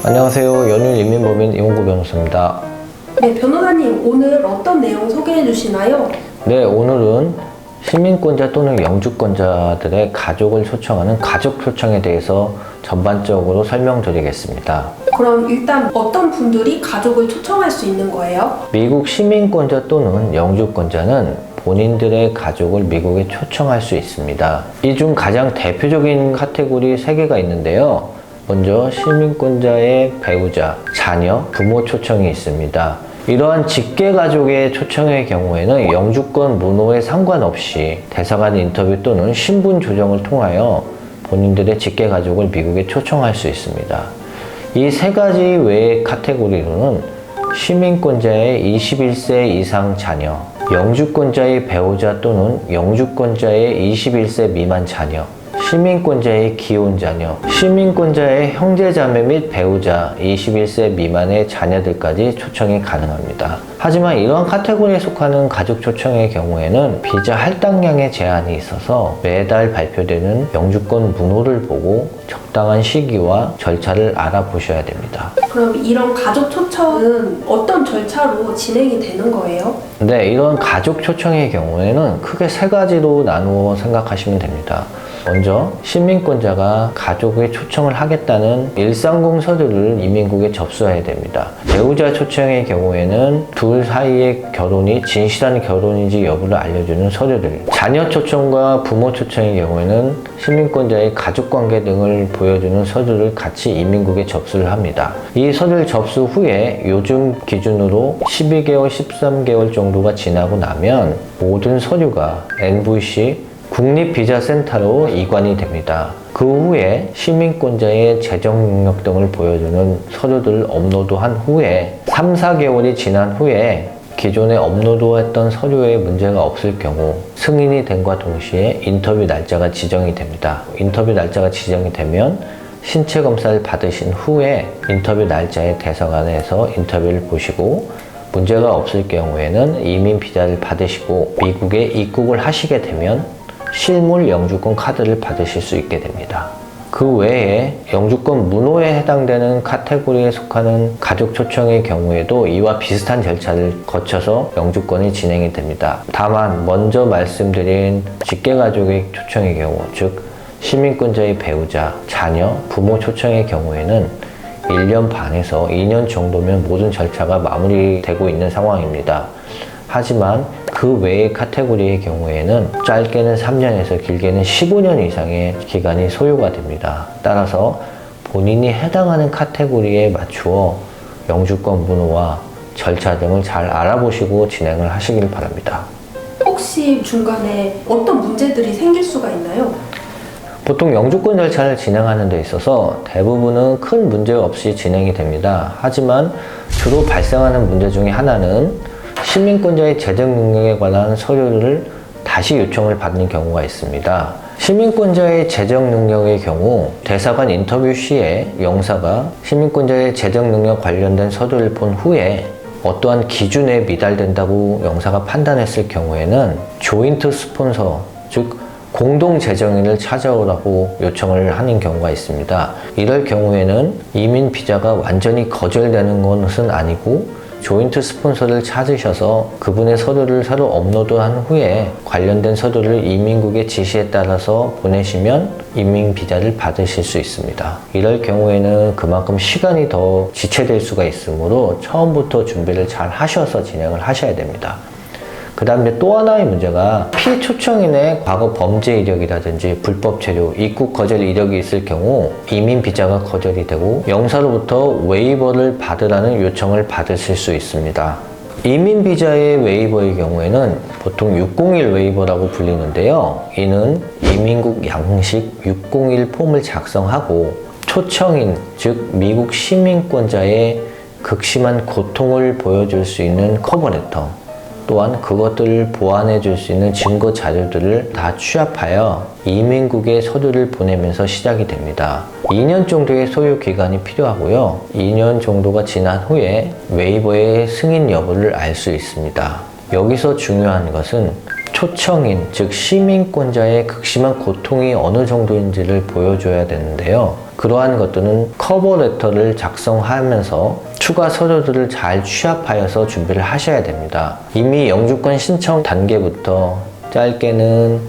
안녕하세요. 연율 인민법인 이홍구 변호사입니다. 네, 변호사님 오늘 어떤 내용 소개해 주시나요? 네, 오늘은 시민권자 또는 영주권자들의 가족을 초청하는 가족 초청에 대해서 전반적으로 설명드리겠습니다. 그럼 일단 어떤 분들이 가족을 초청할 수 있는 거예요? 미국 시민권자 또는 영주권자는 본인들의 가족을 미국에 초청할 수 있습니다. 이 중 가장 대표적인 카테고리 3개가 있는데요. 먼저 시민권자의 배우자, 자녀, 부모 초청이 있습니다. 이러한 직계가족의 초청의 경우에는 영주권 문호에 상관없이 대사관 인터뷰 또는 신분 조정을 통하여 본인들의 직계가족을 미국에 초청할 수 있습니다. 이 3가지 외의 카테고리로는 시민권자의 21세 이상 자녀, 영주권자의 배우자 또는 영주권자의 21세 미만 자녀, 시민권자의 기혼 자녀, 시민권자의 형제자매 및 배우자 21세 미만의 자녀들까지 초청이 가능합니다. 하지만 이러한 카테고리에 속하는 가족 초청의 경우에는 비자 할당량에 제한이 있어서 매달 발표되는 영주권 문호를 보고 적당한 시기와 절차를 알아보셔야 됩니다. 그럼 이런 가족 초청은 어떤 절차로 진행이 되는 거예요? 네, 이런 가족 초청의 경우에는 크게 3가지로 나누어 생각하시면 됩니다. 먼저 시민권자가 가족의 초청을 하겠다는 130 서류를 이민국에 접수해야 됩니다. 배우자 초청의 경우에는 둘 사이의 결혼이 진실한 결혼인지 여부를 알려주는 서류들, 자녀 초청과 부모 초청의 경우에는 시민권자의 가족관계 등을 보여주는 서류를 같이 이민국에 접수를 합니다. 이 서류를 접수 후에 요즘 기준으로 12개월, 13개월 정도가 지나고 나면 모든 서류가 NVC 국립비자센터로 이관이 됩니다. 그 후에 시민권자의 재정 능력 등을 보여주는 서류들을 업로드한 후에 3, 4개월이 지난 후에 기존에 업로드했던 서류에 문제가 없을 경우 승인이 됨과 동시에 인터뷰 날짜가 지정이 됩니다. 인터뷰 날짜가 지정이 되면 신체 검사를 받으신 후에 인터뷰 날짜에 대사관에서 인터뷰를 보시고 문제가 없을 경우에는 이민 비자를 받으시고 미국에 입국을 하시게 되면 실물 영주권 카드를 받으실 수 있게 됩니다. 그 외에 영주권 문호에 해당되는 카테고리에 속하는 가족 초청의 경우에도 이와 비슷한 절차를 거쳐서 영주권이 진행이 됩니다. 다만 먼저 말씀드린 직계가족의 초청의 경우, 즉 시민권자의 배우자, 자녀, 부모 초청의 경우에는 1년 반에서 2년 정도면 모든 절차가 마무리되고 있는 상황입니다. 하지만 그 외의 카테고리의 경우에는 짧게는 3년에서 길게는 15년 이상의 기간이 소요가 됩니다. 따라서 본인이 해당하는 카테고리에 맞추어 영주권 문호와 절차 등을 잘 알아보시고 진행을 하시길 바랍니다. 혹시 중간에 어떤 문제들이 생길 수가 있나요? 보통 영주권 절차를 진행하는 데 있어서 대부분은 큰 문제 없이 진행이 됩니다. 하지만 주로 발생하는 문제 중에 하나는 시민권자의 재정 능력에 관한 서류를 다시 요청을 받는 경우가 있습니다. 시민권자의 재정 능력의 경우 대사관 인터뷰 시에 영사가 시민권자의 재정 능력 관련된 서류를 본 후에 어떠한 기준에 미달된다고 영사가 판단했을 경우에는 조인트 스폰서, 즉 공동 재정인을 찾아오라고 요청을 하는 경우가 있습니다. 이럴 경우에는 이민 비자가 완전히 거절되는 것은 아니고 조인트 스폰서를 찾으셔서 그분의 서류를 새로 업로드한 후에 관련된 서류를 이민국의 지시에 따라서 보내시면 이민 비자를 받으실 수 있습니다. 이럴 경우에는 그만큼 시간이 더 지체될 수가 있으므로 처음부터 준비를 잘 하셔서 진행을 하셔야 됩니다. 그 다음에 또 하나의 문제가 피초청인의 과거 범죄 이력이라든지 불법 체류, 입국 거절 이력이 있을 경우 이민 비자가 거절이 되고 영사로부터 웨이버를 받으라는 요청을 받으실 수 있습니다. 이민 비자의 웨이버의 경우에는 보통 601 웨이버라고 불리는데요. 이는 이민국 양식 601 폼을 작성하고 초청인, 즉 미국 시민권자의 극심한 고통을 보여줄 수 있는 커버레터, 또한 그것들을 보완해 줄 수 있는 증거 자료들을 다 취합하여 이민국에 서류를 보내면서 시작이 됩니다. 2년 정도의 소요 기간이 필요하고요. 2년 정도가 지난 후에 웨이버의 승인 여부를 알 수 있습니다. 여기서 중요한 것은 초청인, 즉 시민권자의 극심한 고통이 어느 정도인지를 보여줘야 되는데요. 그러한 것들은 커버 레터를 작성하면서 추가 서류들을 잘 취합하여서 준비를 하셔야 됩니다. 이미 영주권 신청 단계부터 짧게는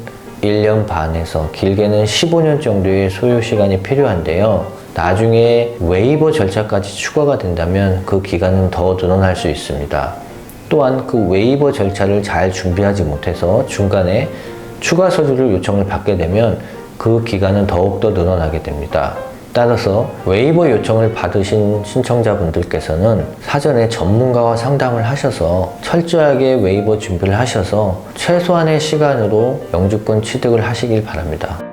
1년 반에서 길게는 15년 정도의 소요 시간이 필요한데요. 나중에 웨이버 절차까지 추가가 된다면 그 기간은 더 늘어날 수 있습니다. 또한 그 웨이버 절차를 잘 준비하지 못해서 중간에 추가 서류를 요청을 받게 되면 그 기간은 더욱더 늘어나게 됩니다. 따라서 웨이버 요청을 받으신 신청자분들께서는 사전에 전문가와 상담을 하셔서 철저하게 웨이버 준비를 하셔서 최소한의 시간으로 영주권 취득을 하시길 바랍니다.